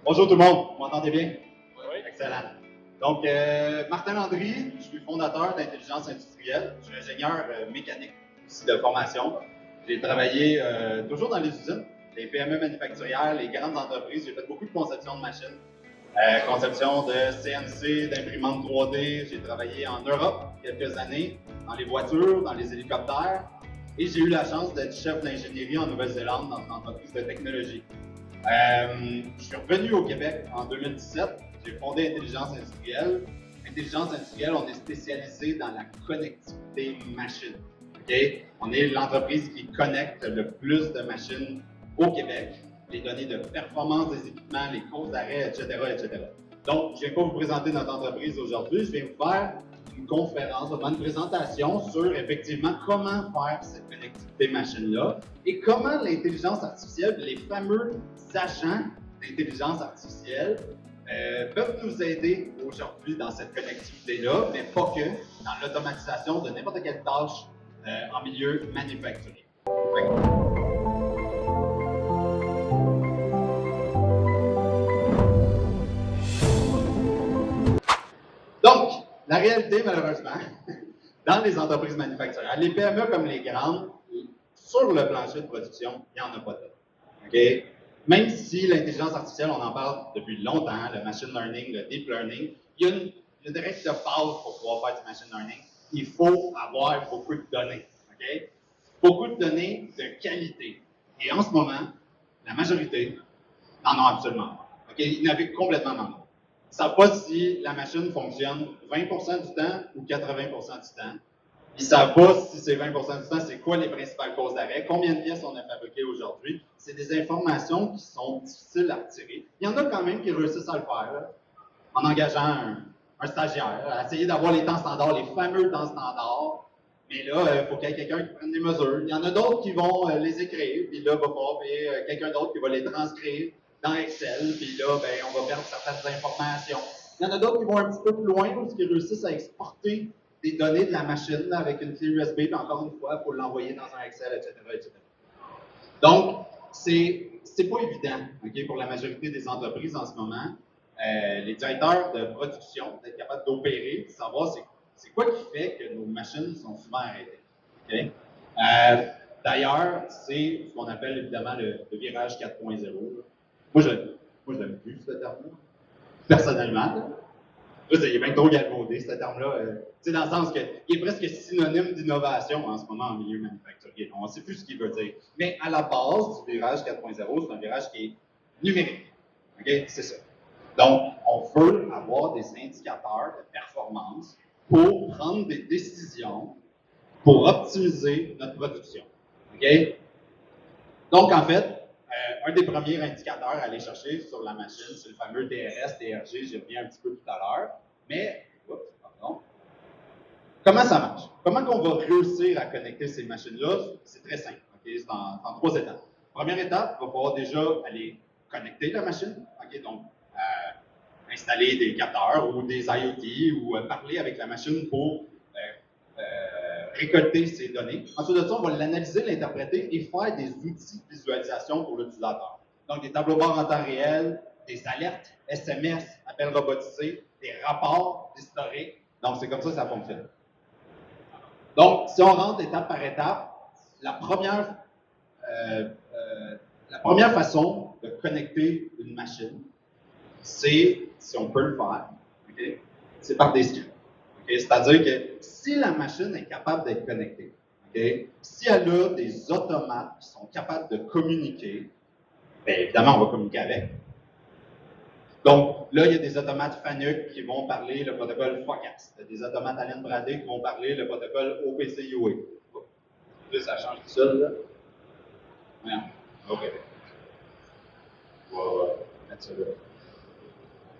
Bonjour tout le monde, vous m'entendez bien? Oui. Excellent. Donc, Martin Landry, je suis fondateur d'Intelligence Industrielle. Je suis ingénieur mécanique aussi de formation. J'ai travaillé toujours dans les usines, les PME manufacturières, les grandes entreprises. J'ai fait beaucoup de conception de machines, conception de CNC, d'imprimantes 3D. J'ai travaillé en Europe quelques années, dans les voitures, dans les hélicoptères. Et j'ai eu la chance d'être chef d'ingénierie en Nouvelle-Zélande dans une entreprise de technologie. Je suis revenu au Québec en 2017. J'ai fondé Intelligence Industrielle. Intelligence Industrielle, on est spécialisé dans la connectivité machine. Okay? On est l'entreprise qui connecte le plus de machines au Québec, les données de performance des équipements, les causes d'arrêt, etc., etc. Donc, je ne viens pas vous présenter notre entreprise aujourd'hui, je viens vous faire une conférence, une présentation sur effectivement comment faire cette connectivité machine-là et comment l'intelligence artificielle, les fameux agents d'intelligence artificielle peuvent nous aider aujourd'hui dans cette connectivité-là, mais pas que, dans l'automatisation de n'importe quelle tâche en milieu manufacturier. Donc, la réalité, malheureusement, dans les entreprises manufacturières, les PME comme les grandes, sur le plancher de production, il n'y en a pas d'autres. Okay? Même si l'intelligence artificielle, on en parle depuis longtemps, le machine learning, le deep learning, il y a une règle de base pour pouvoir faire du machine learning. Il faut avoir beaucoup de données. Okay? Beaucoup de données de qualité. Et en ce moment, la majorité n'en ont absolument pas. Okay? Ils naviguent complètement dans le monde. Ils ne savent pas si la machine fonctionne 20% du temps ou 80% du temps. Ils ne savent pas si c'est 20% du temps, c'est quoi les principales causes d'arrêt, combien de pièces on a fabriquées aujourd'hui. C'est des informations qui sont difficiles à retirer. Il y en a quand même qui réussissent à le faire, là, en engageant un stagiaire, à essayer d'avoir les temps standards, les fameux temps standards. Mais là, il faut qu'il y ait quelqu'un qui prenne des mesures. Il y en a d'autres qui vont les écrire, puis là, il va falloir payer quelqu'un d'autre qui va les transcrire dans Excel, puis là, ben, on va perdre certaines informations. Il y en a d'autres qui vont un petit peu plus loin, parce qu'ils réussissent à exporter des données de la machine avec une clé USB, puis encore une fois, il faut l'envoyer dans un Excel, etc., etc. Donc, c'est pas évident, okay, pour la majorité des entreprises en ce moment. Les directeurs de production, d'être capables d'opérer, de savoir c'est quoi qui fait que nos machines sont souvent arrêtées. Okay? D'ailleurs, c'est ce qu'on appelle évidemment le virage 4.0. Moi, je l'aime plus, ce terme-là, personnellement. Là. Il est bien trop galvaudé, ce terme-là. Dans le sens qu'il est presque synonyme d'innovation en ce moment en milieu manufacturier. On ne sait plus ce qu'il veut dire. Mais à la base du virage 4.0, c'est un virage qui est numérique. Okay? C'est ça. Donc, on veut avoir des indicateurs de performance pour prendre des décisions pour optimiser notre production. Okay? Donc, en fait, un des premiers indicateurs à aller chercher sur la machine, c'est le fameux DRS, DRG, j'y reviens un petit peu tout à l'heure. Mais, pardon. Comment ça marche? Comment on va réussir à connecter ces machines-là? C'est très simple. Okay? C'est en 3 étapes. Première étape, il va falloir déjà aller connecter la machine. Okay? Donc, installer des capteurs ou des IoT ou parler avec la machine pour récolter ces données. Ensuite de ça, on va l'analyser, l'interpréter et faire des outils de visualisation pour l'utilisateur. Donc, des tableaux bords en temps réel, des alertes, SMS, appels robotisés, des rapports d'historique. Donc, c'est comme ça que ça fonctionne. Donc, si on rentre étape par étape, la première façon de connecter une machine, c'est, si on peut le faire, okay, c'est par des scripts. Okay? C'est-à-dire que si la machine est capable d'être connectée, okay, si elle a des automates qui sont capables de communiquer, bien évidemment, on va communiquer avec. Donc, là, il y a des automates FANUC qui vont parler le protocole FOCAS. Il y a des automates Allen Bradley qui vont parler le protocole OPC-UA. Là, ça change tout seul, là. Non. OK. On va mettre ça là.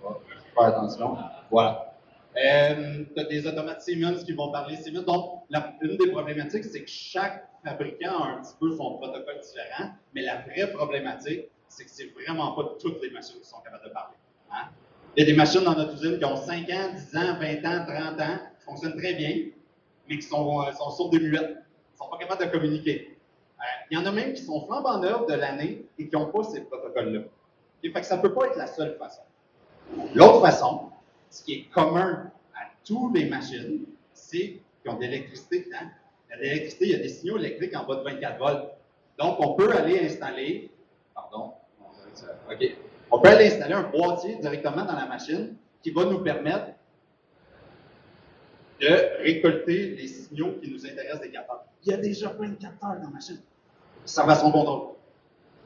On va faire attention. Voilà. Tu as des automates Siemens qui vont parler Siemens. Donc, une des problématiques, c'est que chaque fabricant a un petit peu son protocole différent, mais la vraie problématique, c'est que c'est vraiment pas toutes les machines qui sont capables de parler. Hein? Il y a des machines dans notre usine qui ont 5 ans, 10 ans, 20 ans, 30 ans, qui fonctionnent très bien, mais qui sont sourdes des muettes. Ils ne sont pas capables de communiquer. Il y en a même qui sont flambant neuves de l'année et qui n'ont pas ces protocoles-là. Et fait que ça ne peut pas être la seule façon. L'autre façon, ce qui est commun à toutes les machines, c'est qu'ils ont de l'électricité dedans. Il y a de l'électricité, il y a des signaux électriques en bas de 24 volts. Donc, on peut aller installer, pardon, OK. On peut aller installer un boîtier directement dans la machine qui va nous permettre de récolter les signaux qui nous intéressent des capteurs. Il y a déjà plein de capteurs dans la machine. Ça va à son contrôle.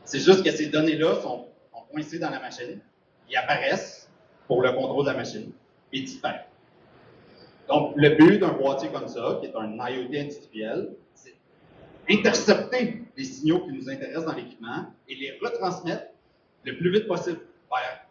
C'est juste que ces données-là sont coincées dans la machine, ils apparaissent pour le contrôle de la machine et disparaissent. Donc, le but d'un boîtier comme ça, qui est un IoT industriel, c'est intercepter les signaux qui nous intéressent dans l'équipement et les retransmettre le plus vite possible vers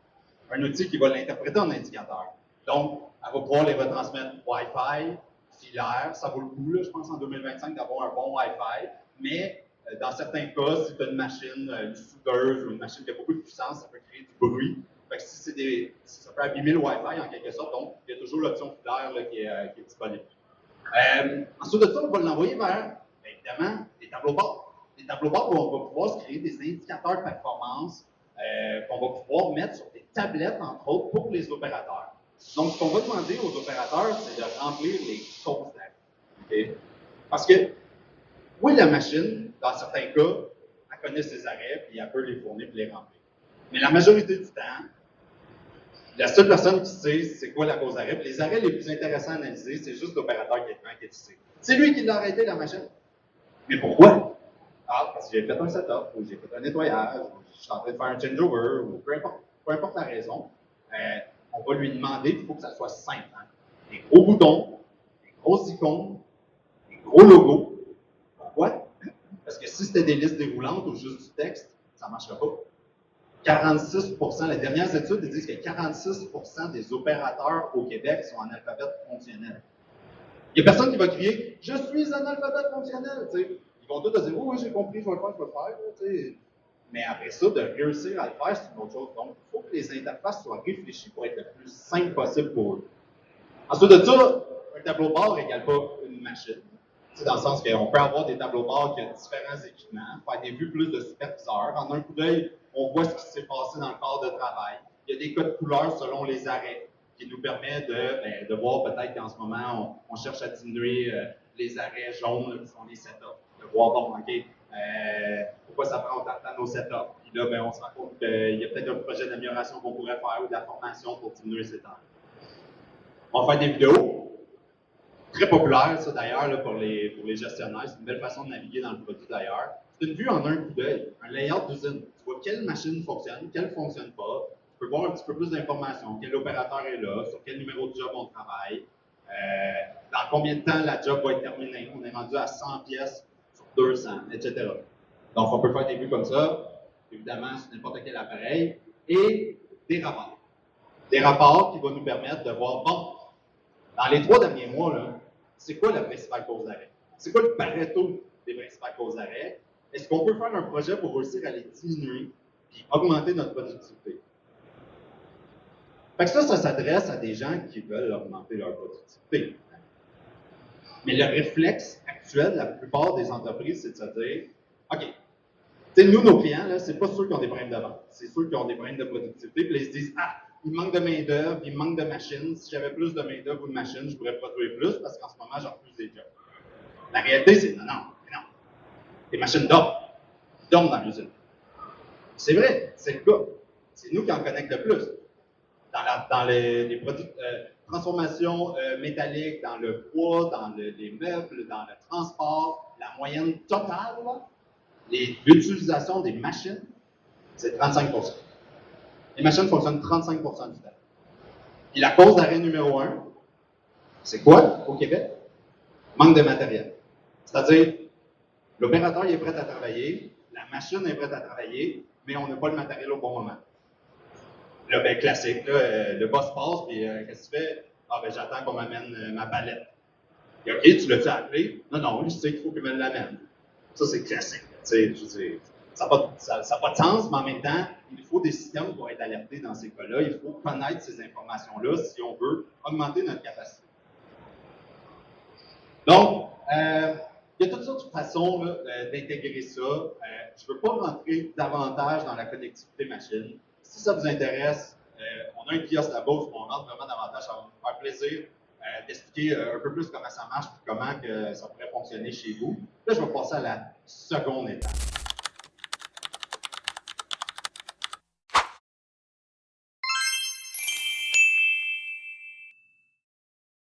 un outil qui va l'interpréter en indicateur. Donc, elle va pouvoir les retransmettre Wi-Fi, filaire, ça vaut le coup, là, je pense, en 2025, d'avoir un bon Wi-Fi, mais dans certains cas, si tu as une machine, une soudeuse ou une machine qui a beaucoup de puissance, ça peut créer du bruit. Fait que si ça peut abîmer le Wi-Fi en quelque sorte, donc il y a toujours l'option filaire là, qui est disponible. Ensuite de ça, on va l'envoyer vers, évidemment, des tableaux bords. Des tableaux bords où on va pouvoir se créer des indicateurs de performance qu'on va pouvoir mettre sur des tablettes, entre autres, pour les opérateurs. Donc, ce qu'on va demander aux opérateurs, c'est de remplir les causes d'arrêt. Okay? Parce que, oui, la machine, dans certains cas, elle connaît ses arrêts, puis elle peut les fournir et les remplir. Mais la majorité du temps, la seule personne qui sait c'est quoi la cause d'arrêt, puis les arrêts les plus intéressants à analyser, c'est juste l'opérateur qui sait. C'est lui qui l'a arrêté, la machine. Mais pourquoi? Ah, parce que j'ai fait un setup, ou j'ai fait un nettoyage, ou je suis en train de faire un changeover, ou peu importe la raison. On va lui demander, il faut que ça soit simple. Hein? Des gros boutons, des grosses icônes, des gros logos. Pourquoi? Parce que si c'était des listes déroulantes ou juste du texte, ça ne marcherait pas. 46%, les dernières études disent que 46% des opérateurs au Québec sont analphabètes fonctionnels. Il n'y a personne qui va crier « Je suis analphabète fonctionnel ». Ils vont tous dire « Oui, j'ai compris, je vais le faire, je vais le faire ». T'sais. Mais après ça, de réussir à le faire, c'est une autre chose. Donc, il faut que les interfaces soient réfléchies pour être le plus simple possible pour eux. Ensuite de ça, un tableau bord n'égale pas une machine. C'est dans le sens qu'on peut avoir des tableaux bords qui ont différents équipements, faire des vues plus de superviseurs. En un coup d'œil, on voit ce qui s'est passé dans le corps de travail. Il y a des codes couleurs selon les arrêts qui nous permet de voir peut-être qu'en ce moment, on cherche à diminuer les arrêts jaunes qui sont les setups. De voir, bon, OK, pourquoi ça prend autant de temps nos setups. Puis là, on se rend compte qu'il y a peut-être un projet d'amélioration qu'on pourrait faire ou de la formation pour diminuer ces temps. On va faire des vidéos. Très populaire, ça d'ailleurs, pour les gestionnaires. C'est une belle façon de naviguer dans le produit d'ailleurs. C'est une vue en un coup d'œil, un layout d'usine. Tu vois quelle machine fonctionne, quelle ne fonctionne pas. Tu peux voir un petit peu plus d'informations, quel opérateur est là, sur quel numéro de job on travaille, dans combien de temps la job va être terminée. On est rendu à 100 pièces sur 200, etc. Donc, on peut faire des vues comme ça, évidemment, sur n'importe quel appareil, et des rapports. Des rapports qui vont nous permettre de voir, bon, dans les 3 derniers mois, c'est quoi la principale cause d'arrêt? C'est quoi le pareto des principales causes d'arrêt? Est-ce qu'on peut faire un projet pour réussir à les diminuer et augmenter notre productivité? Fait que ça s'adresse à des gens qui veulent augmenter leur productivité. Mais le réflexe actuel de la plupart des entreprises, c'est de se dire, OK, nous, nos clients, c'est pas ceux qui ont des problèmes de vente, c'est ceux qui ont des problèmes de productivité, puis ils se disent, ah, il manque de main-d'œuvre, il manque de machines. Si j'avais plus de main-d'œuvre ou de machines, je pourrais produire plus parce qu'en ce moment, j'en refuse des jobs. La réalité, c'est non. Les machines dorment. Ils dorment dans l'usine. C'est vrai, c'est le cas. C'est nous qui en connectons le plus. Dans les produits transformation métallique, dans le bois, dans les meubles, dans le transport, la moyenne totale, l'utilisation des machines, c'est 35%. Les machines fonctionnent 35% du temps. Et la cause d'arrêt numéro 1, c'est quoi au Québec? Manque de matériel. C'est-à-dire, l'opérateur est prêt à travailler, la machine est prête à travailler, mais on n'a pas le matériel au bon moment. Là, classique, le boss passe, puis qu'est-ce que tu fais? Ah, j'attends qu'on m'amène ma palette. Et OK, tu l'as-tu appelé? Non, je sais qu'il faut qu'il me l'amène. Ça, c'est classique. Ça n'a pas de sens, mais en même temps, il faut des systèmes pour être alertés dans ces cas-là. Il faut connaître ces informations-là si on veut augmenter notre capacité. Donc, il y a toutes sortes de façons d'intégrer ça. Je ne veux pas rentrer davantage dans la connectivité machine. Si ça vous intéresse, on a un kiosque là-bas où on rentre vraiment davantage. Ça va nous faire plaisir d'expliquer un peu plus comment ça marche et comment que ça pourrait fonctionner chez vous. Là, je vais passer à la seconde étape.